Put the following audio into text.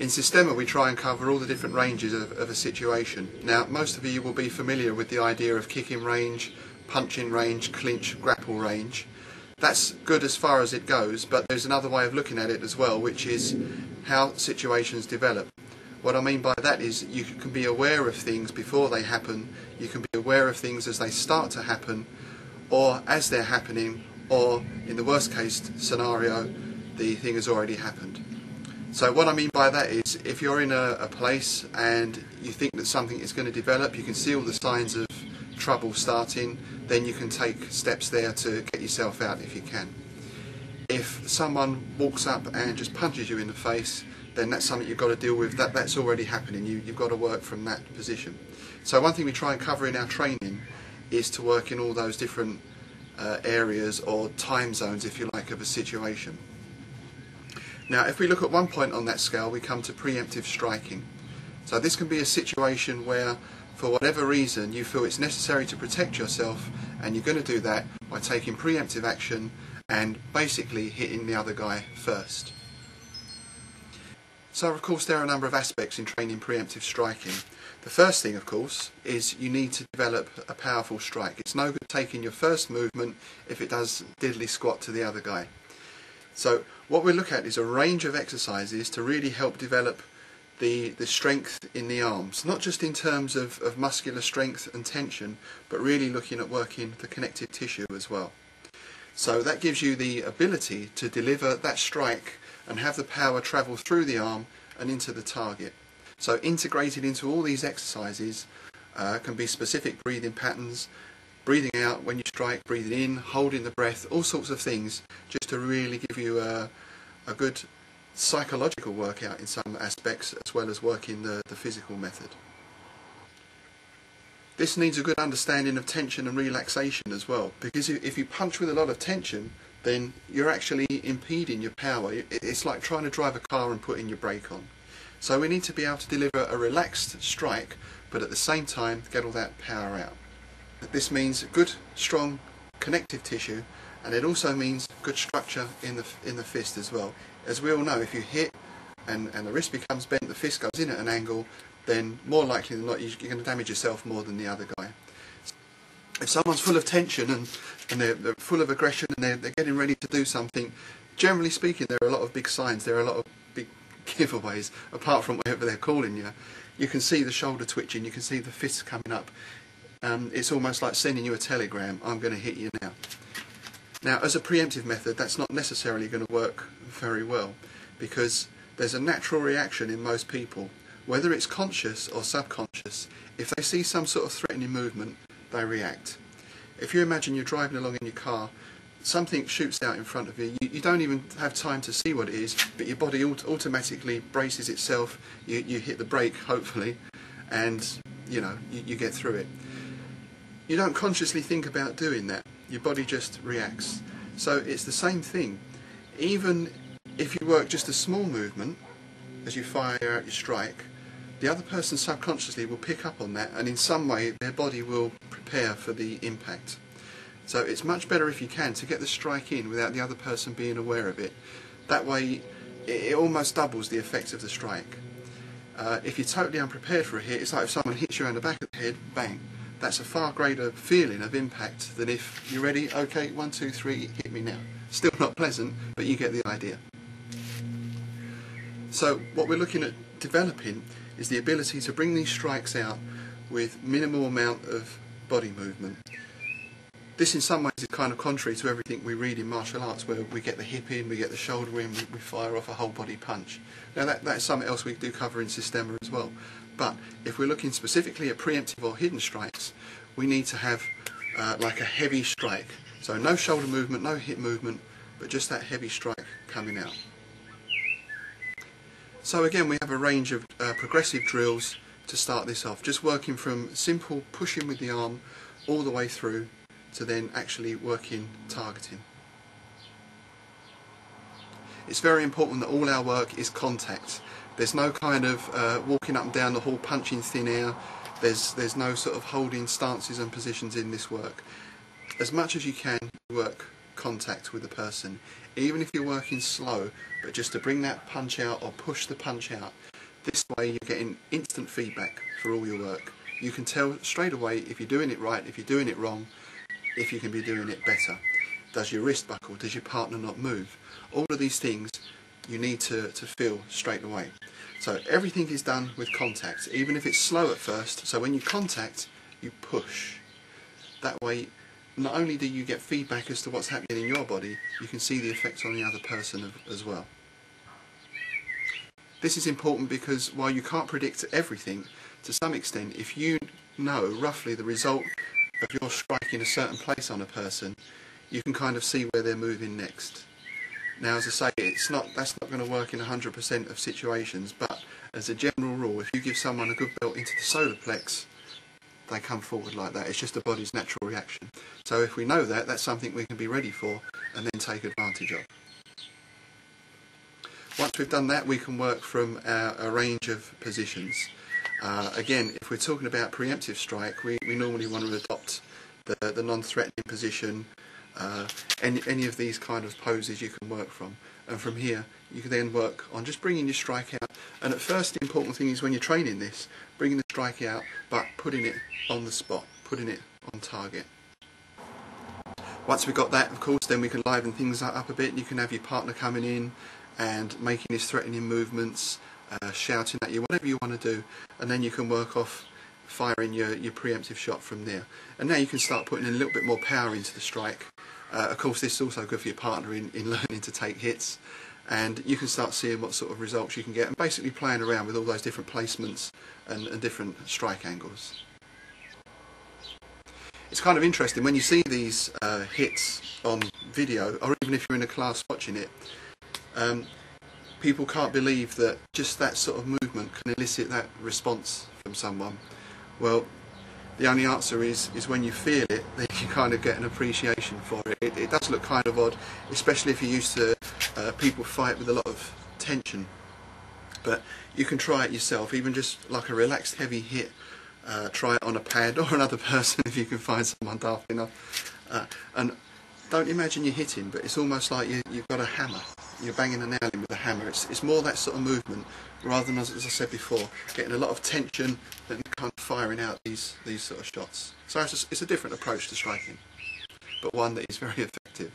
In Systema we try and cover all the different ranges of a situation. Now most of you will be familiar with the idea of kicking range, punching range, clinch, grapple range. That's good as far as it goes, but there's another way of looking at it as well, which is how situations develop. What I mean by that is you can be aware of things before they happen, you can be aware of things as they start to happen, or as they're happening, or in the worst case scenario, the thing has already happened. So what I mean by that is, if you're in a place and you think that something is going to develop, you can see all the signs of trouble starting, then you can take steps there to get yourself out if you can. If someone walks up and just punches you in the face, then that's something you've got to deal with. That's already happening. You've got to work from that position. So one thing we try and cover in our training is to work in all those different areas or time zones, if you like, of a situation. Now, if we look at one point on that scale, we come to preemptive striking. So this can be a situation where, for whatever reason, you feel it's necessary to protect yourself, and you're going to do that by taking preemptive action and basically hitting the other guy first. So, of course, there are a number of aspects in training preemptive striking. The first thing, of course, is you need to develop a powerful strike. It's no good taking your first movement if it does diddly squat to the other guy. So what we look at is a range of exercises to really help develop the strength in the arms, not just in terms of muscular strength and tension, but really looking at working the connective tissue as well. So that gives you the ability to deliver that strike and have the power travel through the arm and into the target. So integrated into all these exercises can be specific breathing patterns, breathing out when you strike, breathing in, holding the breath, all sorts of things, just to really give you a good psychological workout in some aspects, as well as working the physical method. This needs a good understanding of tension and relaxation as well, because if you punch with a lot of tension, then you're actually impeding your power. It's like trying to drive a car and putting your brake on. So we need to be able to deliver a relaxed strike, but at the same time get all that power out. This means good, strong connective tissue, and it also means good structure in the fist as well. As we all know, if you hit and the wrist becomes bent, the fist goes in at an angle, then more likely than not you're going to damage yourself more than the other guy. If someone's full of tension and they're full of aggression and they're getting ready to do something, generally speaking there are a lot of big signs, there are a lot of big giveaways, apart from whatever they're calling you. You can see the shoulder twitching, you can see the fists coming up. It's almost like sending you a telegram, I'm going to hit you now. Now, as a preemptive method, that's not necessarily going to work very well, because there's a natural reaction in most people, whether it's conscious or subconscious. If they see some sort of threatening movement, they react. If you imagine you're driving along in your car, something shoots out in front of you, you don't even have time to see what it is, but your body automatically braces itself, you hit the brake, hopefully, and you get through it. You don't consciously think about doing that, your body just reacts. So it's the same thing. Even if you work just a small movement as you fire out your strike, the other person subconsciously will pick up on that, and in some way their body will prepare for the impact. So it's much better, if you can, to get the strike in without the other person being aware of it. That way it almost doubles the effect of the strike. If you're totally unprepared for a hit, it's like if someone hits you on the back of the head, bang. That's a far greater feeling of impact than if you're ready, okay, 1, 2, 3, hit me now. Still not pleasant, but you get the idea. So what we're looking at developing is the ability to bring these strikes out with minimal amount of body movement. This in some ways is kind of contrary to everything we read in martial arts, where we get the hip in, we get the shoulder in, we fire off a whole body punch. Now that's something else we do cover in Systema as well. But if we're looking specifically at preemptive or hidden strikes, we need to have like a heavy strike. So no shoulder movement, no hip movement, but just that heavy strike coming out. So again, we have a range of progressive drills to start this off, just working from simple pushing with the arm all the way through to then actually working targeting. It's very important that all our work is contact. There's no kind of walking up and down the hall punching thin air. There's no sort of holding stances and positions in this work. As much as you can, work contact with the person, even if you're working slow, but just to bring that punch out or push the punch out. This way you're getting instant feedback for all your work. You can tell straight away if you're doing it right, if you're doing it wrong, if you can be doing it better. Does your wrist buckle? Does your partner not move? All of these things you need to feel straight away. So everything is done with contact, even if it's slow at first. So when you contact, you push. That way, not only do you get feedback as to what's happening in your body, you can see the effects on the other person as well. This is important because while you can't predict everything, to some extent, if you know roughly the result of your striking a certain place on a person, you can kind of see where they're moving next. Now, as I say, that's not going to work in 100% of situations, but as a general rule, if you give someone a good belt into the solar plex, they come forward like that. It's just the body's natural reaction. So if we know that, that's something we can be ready for and then take advantage of. Once we've done that, we can work from a range of positions. Again, if we're talking about preemptive strike, we normally want to adopt the non-threatening position. Any of these kind of poses you can work from, and from here you can then work on just bringing your strike out. And at first, the important thing is when you're training this, bringing the strike out but putting it on the spot, putting it on target. Once we've got that, of course, then we can liven things up a bit. You can have your partner coming in and making his threatening movements, shouting at you, whatever you want to do, and then you can work off firing your preemptive shot from there. And now you can start putting in a little bit more power into the strike. Of course, this is also good for your partner in learning to take hits, and you can start seeing what sort of results you can get and basically playing around with all those different placements and different strike angles. It's kind of interesting when you see these hits on video, or even if you're in a class watching it, people can't believe that just that sort of movement can elicit that response from someone. Well, the only answer is when you feel it, then you kind of get an appreciation for it. It does look kind of odd, especially if you're used to people fight with a lot of tension. But you can try it yourself, even just like a relaxed heavy hit. Try it on a pad or another person if you can find someone daft enough. And don't imagine you're hitting, but it's almost like you've got a hammer. You're banging a nail in with a hammer. It's more that sort of movement, rather than, as I said before, getting a lot of tension and kind of firing out these sort of shots. So it's a different approach to striking, but one that is very effective.